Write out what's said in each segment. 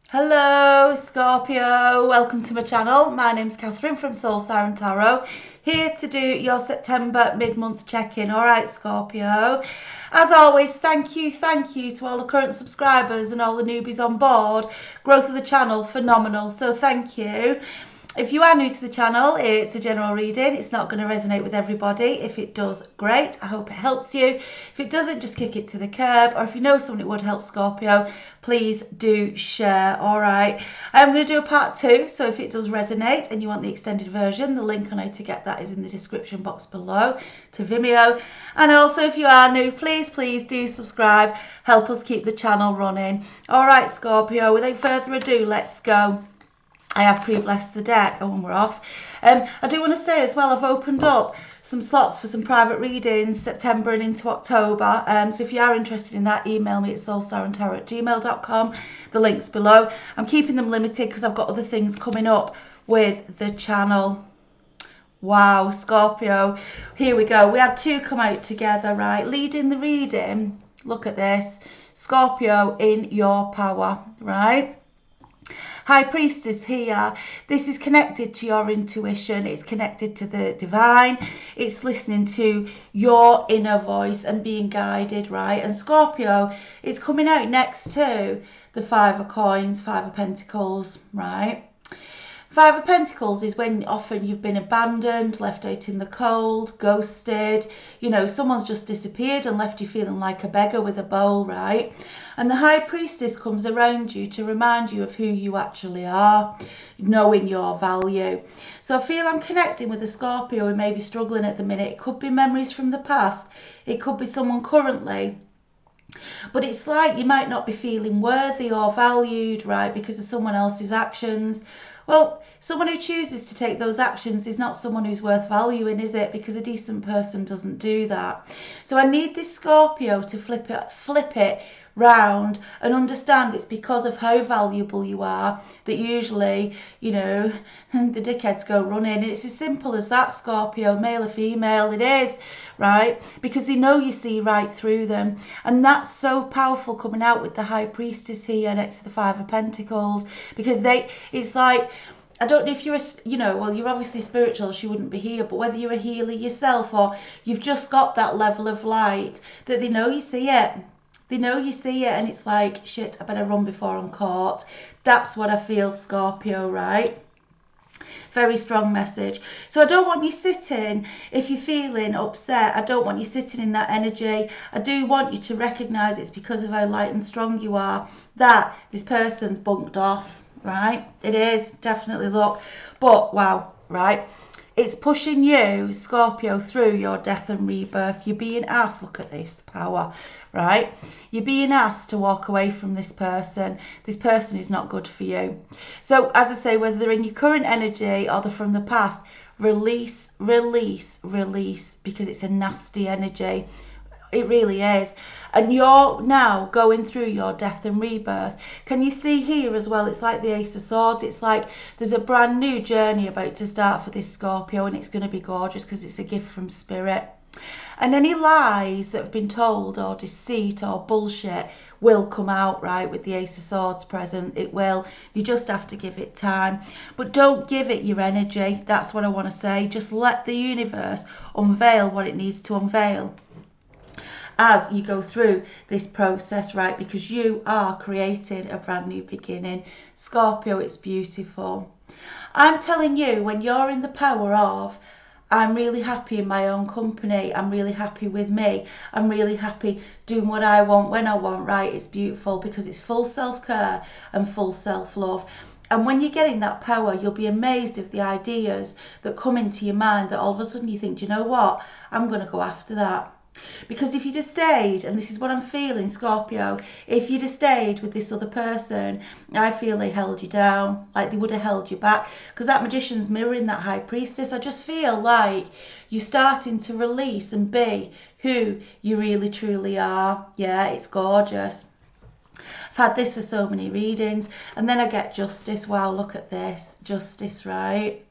Hello Scorpio, welcome to my channel. My name's Catherine from Siren Tarot, here to do your September mid-month check-in. Alright Scorpio, as always, thank you to all the current subscribers and all the newbies on board. Growth of the channel, phenomenal, so thank you. If you are new to the channel, it's a general reading. It's not going to resonate with everybody. If it does, great. I hope it helps you. If it doesn't, just kick it to the curb. Or if you know someone it would help Scorpio, please do share. All right. I'm going to do a part 2. So if it does resonate and you want the extended version, the link on how to get that is in the description box below to Vimeo. And also, if you are new, please do subscribe. Help us keep the channel running. All right, Scorpio, without further ado, let's go. I have pre-blessed the deck. Oh, and we're off. I do want to say as well, I've opened up some slots for some private readings September and into October. So if you are interested in that, email me at soulsirentarot@gmail.com. The link's below. I'm keeping them limited because I've got other things coming up with the channel. Wow, Scorpio. Here we go. We had 2 come out together, right? Leading the reading. Look at this. Scorpio in your power, right? High Priestess here. This is connected to your intuition. It's connected to the divine. It's listening to your inner voice and being guided, right? And Scorpio is coming out next to the 5 of coins, 5 of pentacles, right? 5 of Pentacles is when often you've been abandoned, left out in the cold, ghosted. You know, someone's just disappeared and left you feeling like a beggar with a bowl, right? And the High Priestess comes around you to remind you of who you actually are, knowing your value. So I feel I'm connecting with a Scorpio who may be struggling at the minute. It could be memories from the past. It could be someone currently. But it's like you might not be feeling worthy or valued, right, because of someone else's actions. Well, someone who chooses to take those actions is not someone who's worth valuing, is it? Because a decent person doesn't do that. So I need this Scorpio to flip it round and understand it's because of how valuable you are that usually, you know, the dickheads go running. It's as simple as that, Scorpio, male or female, it is, right? Because they know you see right through them. And that's so powerful coming out with the High Priestess here next to the 5 of Pentacles, because it's like, I don't know if you're well, you're obviously spiritual, she wouldn't be here, but whether you're a healer yourself or you've just got that level of light that they know you see it. They know you see it and it's like, shit, I better run before I'm caught. That's what I feel, Scorpio, right? Very strong message. So I don't want you sitting, if you're feeling upset, I don't want you sitting in that energy. I do want you to recognise it's because of how light and strong you are that this person's bunked off, right? It is, definitely, look. But, wow, right? It's pushing you, Scorpio, through your death and rebirth. You're being asked, look at this, the power, right? You're being asked to walk away from this person. This person is not good for you. So, as I say, whether they're in your current energy or they're from the past, release, release, release, because it's a nasty energy. It really is. And you're now going through your death and rebirth. Can you see here as well? It's like the Ace of Swords. It's like there's a brand new journey about to start for this Scorpio, and it's going to be gorgeous because it's a gift from Spirit. And any lies that have been told or deceit or bullshit will come out, right, with the Ace of Swords present. It will. You just have to give it time. But don't give it your energy. That's what I want to say. Just let the universe unveil what it needs to unveil as you go through this process, right? Because you are creating a brand new beginning. Scorpio, it's beautiful. I'm telling you, when you're in the power of, I'm really happy in my own company, I'm really happy with me, I'm really happy doing what I want when I want, right? It's beautiful because it's full self-care and full self-love. And when you get in that power, you'll be amazed of the ideas that come into your mind that all of a sudden you think, do you know what? I'm going to go after that. Because if you'd have stayed, and this is what I'm feeling, Scorpio, if you'd have stayed with this other person, I feel they held you down, like they would have held you back. Because that Magician's mirroring that High Priestess. I just feel like you're starting to release and be who you really truly are. Yeah, it's gorgeous. I've had this for so many readings. And then I get Justice. Wow, look at this. Justice, right?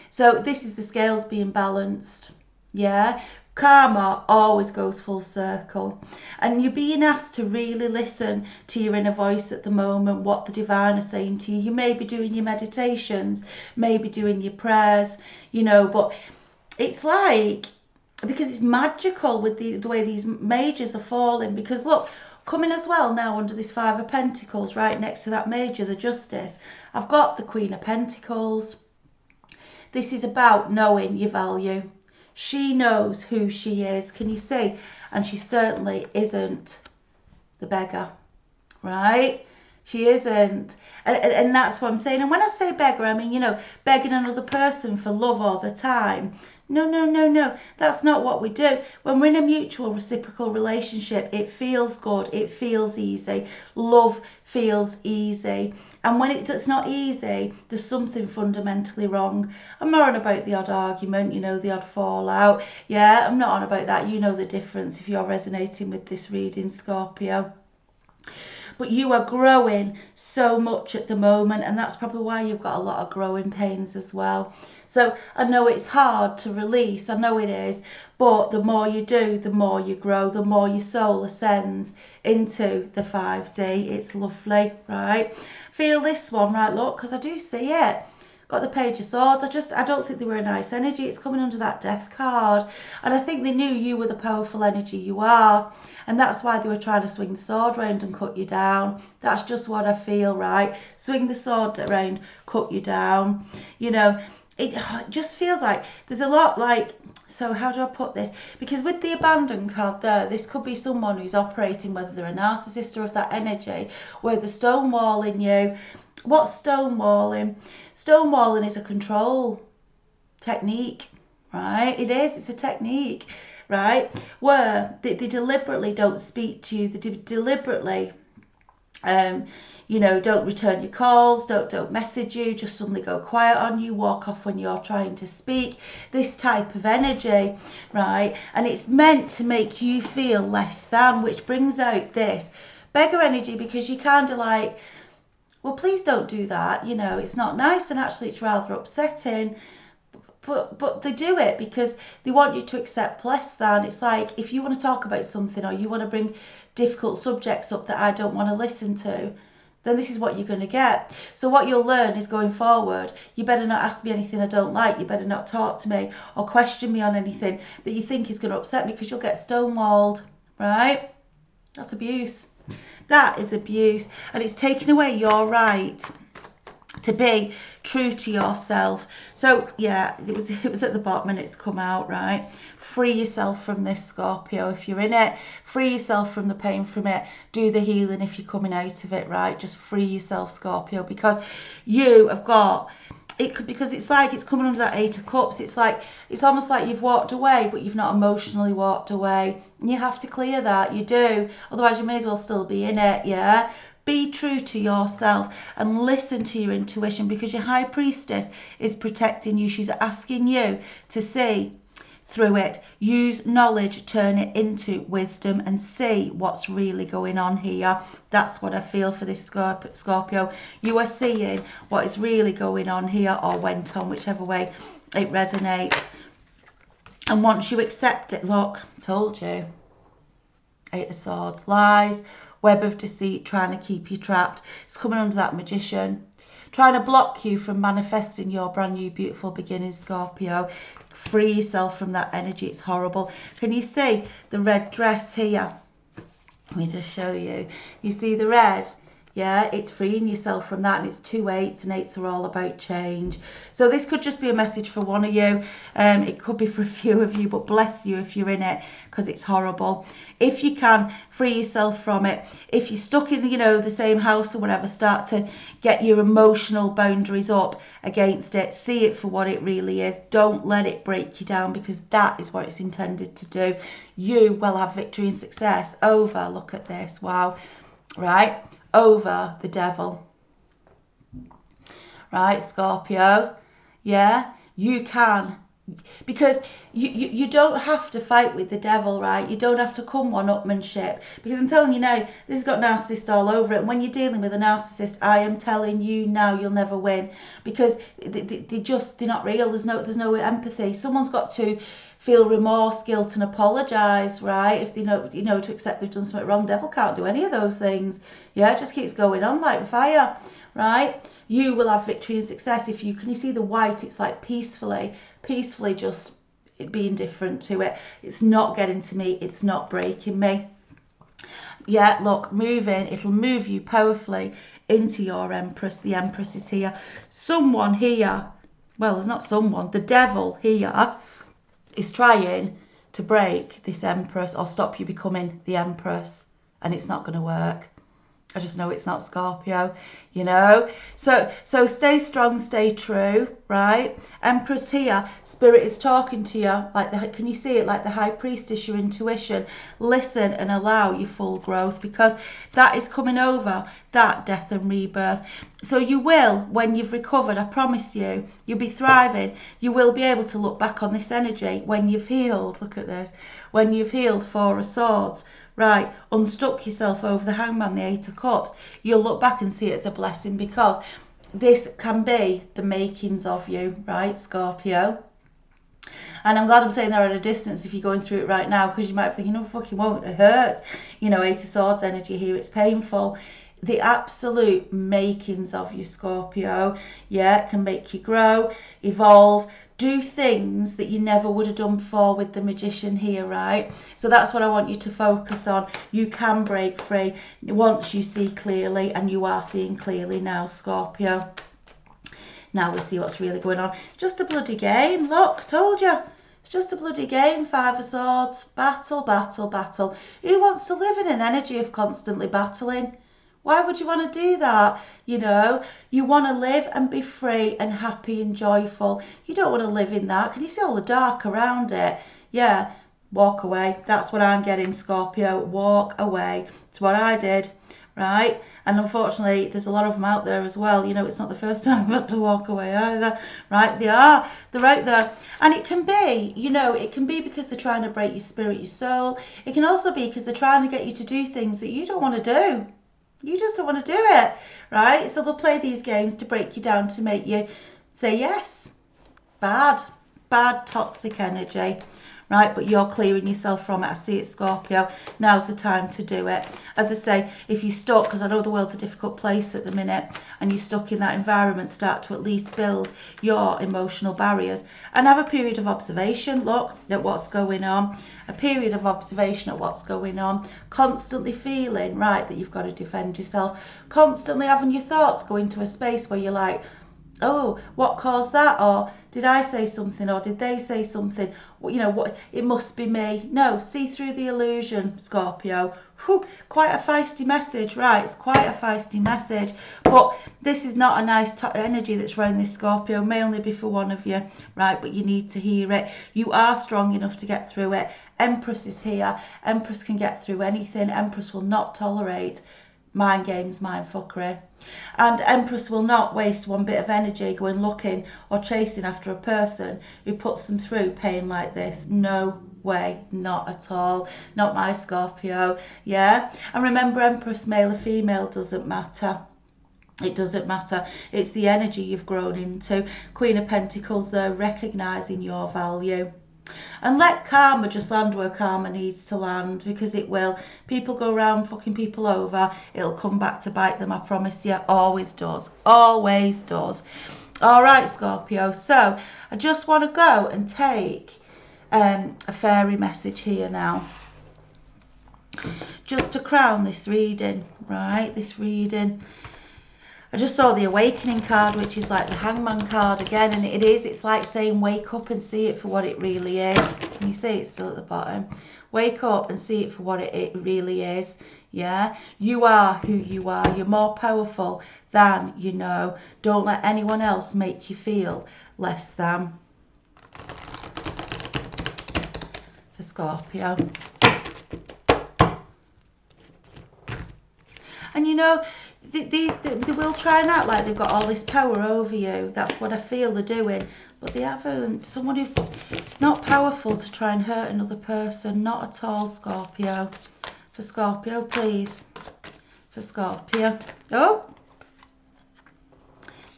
So this is the scales being balanced. Yeah. Karma always goes full circle, and you're being asked to really listen to your inner voice at the moment, what the divine are saying to you. You may be doing your meditations, maybe doing your prayers, you know, but it's like, because it's magical with the way these majors are falling, because look, coming as well now under this Five of Pentacles, right next to that major, the Justice, I've got the Queen of Pentacles. This is about knowing your value. She knows who she is, can you see? And she certainly isn't the beggar, right? She isn't. And that's what I'm saying. And when I say beggar, I mean, you know, begging another person for love all the time. No, no, no, no. That's not what we do. When we're in a mutual reciprocal relationship, it feels good. It feels easy. Love feels easy. And when it's not easy, there's something fundamentally wrong. I'm not on about the odd argument, you know, the odd fallout. Yeah, I'm not on about that. You know the difference if you're resonating with this reading, Scorpio. But you are growing so much at the moment, and that's probably why you've got a lot of growing pains as well. So I know it's hard to release, I know it is, but the more you do, the more you grow, the more your soul ascends into the 5D. It's lovely, right? Feel this one, right, look, because I do see it. Got the Page of Swords. I don't think they were a nice energy. It's coming under that Death card. And I think they knew you were the powerful energy you are. And that's why they were trying to swing the sword round and cut you down. That's just what I feel, right? Swing the sword around, cut you down. You know, it just feels like there's a lot like, so how do I put this? Because with the Abandon card there, this could be someone who's operating, whether they're a narcissist or of that energy, where they're stonewalling you. What's stonewalling? Stonewalling is a control technique, right? It is, it's a technique, right? Where they deliberately don't speak to you, they deliberately, you know, don't return your calls, don't message you, just suddenly go quiet on you, walk off when you're trying to speak. This type of energy, right? And it's meant to make you feel less than, which brings out this beggar energy, because you kind of like, well, please don't do that, you know, it's not nice, and actually it's rather upsetting, but they do it because they want you to accept less than. It's like, if you want to talk about something, or you want to bring difficult subjects up that I don't want to listen to, then this is what you're going to get. So what you'll learn is, going forward, you better not ask me anything I don't like, you better not talk to me or question me on anything that you think is going to upset me, because you'll get stonewalled, right? That's abuse. That is abuse, and it's taking away your right to be true to yourself. So yeah, it was at the bottom and it's come out, right? Free yourself from this, Scorpio. If you're in it, free yourself from the pain from it. Do the healing if you're coming out of it, right? Just free yourself, Scorpio, because you have got it, because it's like it's coming under that Eight of Cups. It's like, it's almost like you've walked away, but you've not emotionally walked away. And you have to clear that, you do. Otherwise you may as well still be in it, yeah? Be true to yourself and listen to your intuition, because your High Priestess is protecting you. She's asking you to see through it. Use knowledge, turn it into wisdom, and see what's really going on here. That's what I feel for this Scorpio. You are seeing what is really going on here, or went on, whichever way it resonates. And once you accept it, look, told you. Eight of Swords, lies, web of deceit, trying to keep you trapped. It's coming under that Magician, trying to block you from manifesting your brand new beautiful beginning, Scorpio. Free yourself from that energy. It's horrible. Can you see the red dress here? Let me just show you. You see the red? Yeah, it's freeing yourself from that, and it's 2 8s, and 8s are all about change. So this could just be a message for one of you. It could be for a few of you, but bless you if you're in it, because it's horrible. If you can, free yourself from it. If you're stuck in, you know, the same house or whatever, start to get your emotional boundaries up against it. See it for what it really is. Don't let it break you down, because that is what it's intended to do. You will have victory and success over, look at this, wow, right? Over the devil, right, Scorpio? Yeah, you can because you don't have to fight with the devil, right? You don't have to come one-upmanship, because I'm telling you now, this has got narcissist all over it. And when you're dealing with a narcissist, I am telling you now, you'll never win, because they're not real. There's no empathy. Someone's got to feel remorse, guilt, and apologise, right? If they know, to accept they've done something wrong. Devil can't do any of those things. Yeah, it just keeps going on like fire, right? You will have victory and success if you can. You see the white? It's like peacefully just being different to it. It's not getting to me. It's not breaking me. Yeah, look, moving. It'll move you powerfully into your Empress. The Empress is here. Someone here, well, there's not someone, the devil here is trying to break this Empress or stop you becoming the Empress, and it's not going to work. I just know it's not, Scorpio, you know. So stay strong, stay true, right? Empress here, Spirit is talking to you like can you see it, like the High Priestess, your intuition. Listen and allow your full growth, because that is coming over, that death and rebirth. So you will, when you've recovered, I promise you, you'll be thriving. You will be able to look back on this energy when you've healed. Look at this. When you've healed Four of Swords, right, unstuck yourself over the Hangman, the Eight of Cups, you'll look back and see it as a blessing, because this can be the makings of you, right, Scorpio? And I'm glad I'm saying they're at a distance if you're going through it right now, because you might be thinking, no, fucking won't, it hurts. You know, Eight of Swords energy here, it's painful. The absolute makings of you, Scorpio. Yeah, it can make you grow, evolve, do things that you never would have done before with the Magician here, right? So that's what I want you to focus on. You can break free once you see clearly, and you are seeing clearly now, Scorpio. Now we see what's really going on. Just a bloody game. Look, told you. It's just a bloody game. Five of Swords. Battle, battle, battle. Who wants to live in an energy of constantly battling? Why would you want to do that? You know, you want to live and be free and happy and joyful. You don't want to live in that. Can you see all the dark around it? Yeah, walk away. That's what I'm getting, Scorpio. Walk away. It's what I did, right? And unfortunately, there's a lot of them out there as well. You know, it's not the first time I've had to walk away either, right? They're out there. And it can be, you know, it can be because they're trying to break your spirit, your soul. It can also be because they're trying to get you to do things that you don't want to do. You just don't want to do it, right? So they'll play these games to break you down, to make you say yes. Bad, toxic energy, right? But you're clearing yourself from it. I see it, Scorpio. Now's the time to do it. As I say, if you're stuck, because I know the world's a difficult place at the minute, and you're stuck in that environment, start to at least build your emotional barriers and have a period of observation. Look at what's going on. A period of observation at what's going on. Constantly feeling, right, that you've got to defend yourself. Constantly having your thoughts go into a space where you're like, oh, what caused that? Or did I say something? Or did they say something? You know, what? It must be me. No, see through the illusion, Scorpio. Whew, quite a feisty message, right? It's quite a feisty message. But this is not a nice energy that's around this, Scorpio. May only be for one of you, right? But you need to hear it. You are strong enough to get through it. Empress is here. Empress can get through anything. Empress will not tolerate mind games, mind fuckery. And Empress will not waste one bit of energy going looking or chasing after a person who puts them through pain like this. No way, not at all. Not my Scorpio. Yeah. And remember, Empress, male or female, doesn't matter. It doesn't matter. It's the energy you've grown into. Queen of Pentacles there, recognising your value. And let karma just land where karma needs to land, because it will. People go around fucking people over. It'll come back to bite them, I promise you. Always does. Always does. All right, Scorpio. So I just want to go and take a fairy message here now. Just to crown this reading, right? This reading. I just saw the Awakening card, which is like the Hangman card again, and it's like saying wake up and see it for what it really is. Can you see it's still at the bottom? Wake up and see it for what it really is. Yeah, you are who you are. You're more powerful than you know. Don't let anyone else make you feel less than. For Scorpio. And you know, they will try and act like they've got all this power over you. That's what I feel they're doing. but they haven't. Someone who, it's not powerful to try and hurt another person, not at all, Scorpio. For Scorpio, please. For Scorpio. Oh,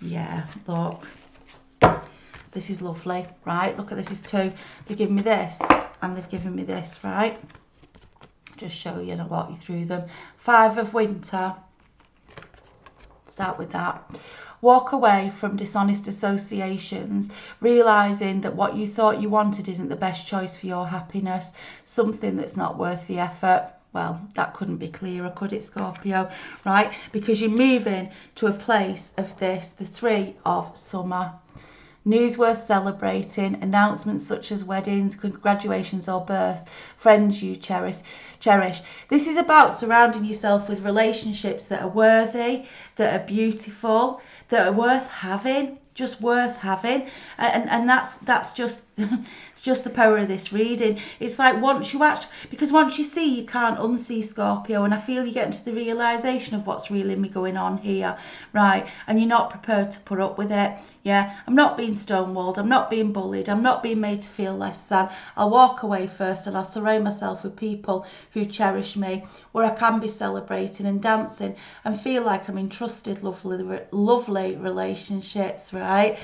yeah, look. This is lovely, right? Look at this is two. They've given me this and they've given me this, right? Just show you and I'll walk you through them. 5 of Winter. Start with that. Walk away from dishonest associations, realising that what you thought you wanted isn't the best choice for your happiness, something that's not worth the effort. Well, that couldn't be clearer, could it, Scorpio? Right? Because you're moving to a place of this, the 3 of Summer. News worth celebrating, announcements such as weddings, graduations or births, friends you cherish. This is about surrounding yourself with relationships that are worthy, that are beautiful, that are worth having, just worth having. And that's just it's just the power of this reading. It's like once you see, you can't unsee, Scorpio, and I feel you get into the realization of what's really going on here, right? And you're not prepared to put up with it. Yeah, I'm not being stonewalled, I'm not being bullied, I'm not being made to feel less than. I'll walk away first and I'll surround myself with people who cherish me, where I can be celebrating and dancing and feel like I'm in trusted, lovely relationships, right?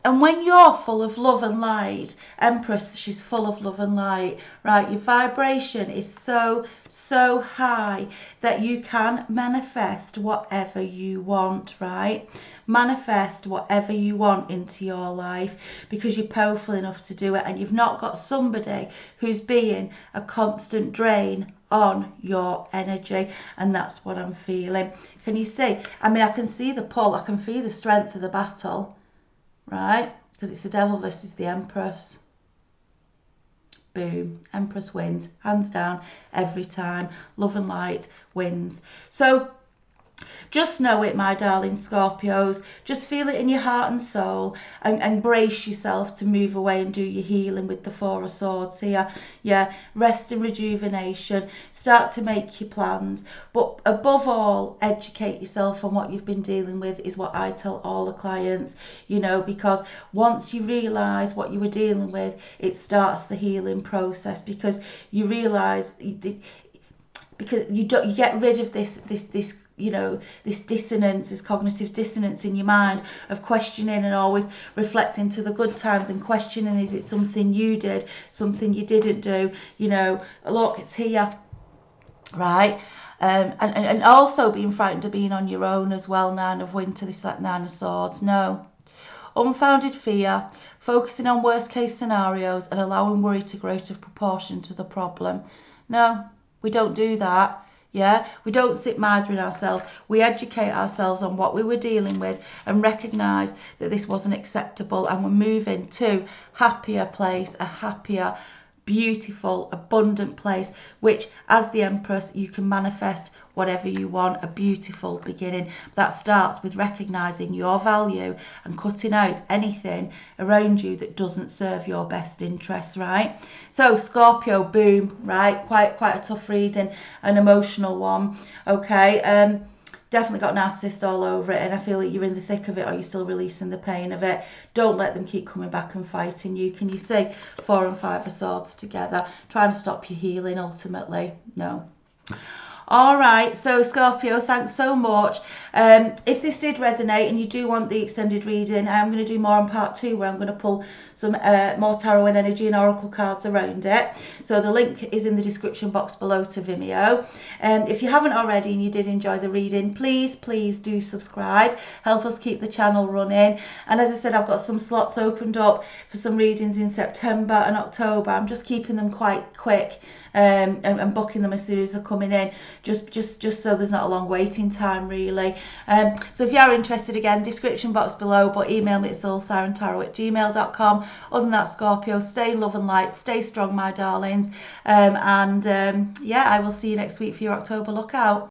And when you're full of love and light, Empress, she's full of love and light, right? Your vibration is so, so high that you can manifest whatever you want, right? Manifest whatever you want into your life because you're powerful enough to do it, and you've not got somebody who's being a constant drain on your energy. And that's what I'm feeling. Can you see? I mean, I can see the pull, I can feel the strength of the battle. Right? Because it's the Devil versus the Empress. Boom. Empress wins. Hands down. Every time. Love and light wins. So just know it, my darling Scorpios. Just feel it in your heart and soul, and brace yourself to move away and do your healing with the 4 of Swords here. Yeah, rest and rejuvenation. Start to make your plans. But above all, educate yourself on what you've been dealing with is what I tell all the clients, you know, because once you realise what you were dealing with, it starts the healing process, because you realise, because you get rid of this you know, this dissonance, this cognitive dissonance in your mind of questioning and always reflecting to the good times and questioning, is it something you did, something you didn't do, you know, look, it's here, right? And also being frightened of being on your own as well. 9 of Winter, this is like 9 of Swords. No. Unfounded fear, focusing on worst case scenarios and allowing worry to grow to proportion to the problem. No, we don't do that. Yeah, we don't sit mithering ourselves. We educate ourselves on what we were dealing with and recognise that this wasn't acceptable, and we're moving to happier place, a happier, beautiful, abundant place, which as the Empress you can manifest whatever you want, a beautiful beginning. That starts with recognising your value and cutting out anything around you that doesn't serve your best interests, right? So Scorpio, boom, right? Quite a tough reading, an emotional one, okay? Definitely got narcissist all over it, and I feel like you're in the thick of it, or you're still releasing the pain of it. Don't let them keep coming back and fighting you. Can you see 4 and 5 of Swords together, trying to stop you healing ultimately? No. All right, so Scorpio, thanks so much. If this did resonate and you do want the extended reading, I'm going to do more on part 2, where I'm going to pull some more tarot and energy and oracle cards around it. So the link is in the description box below to Vimeo. If you haven't already and you did enjoy the reading, please do subscribe. Help us keep the channel running. And as I said, I've got some slots opened up for some readings in September and October. I'm just keeping them quite quick. And booking them as soon as they're coming in, just so there's not a long waiting time, really. So if you are interested, again, description box below, but email me at soulsirentarot@gmail.com. Other than that, Scorpio, stay love and light, stay strong, my darlings, yeah, I will see you next week for your October lookout.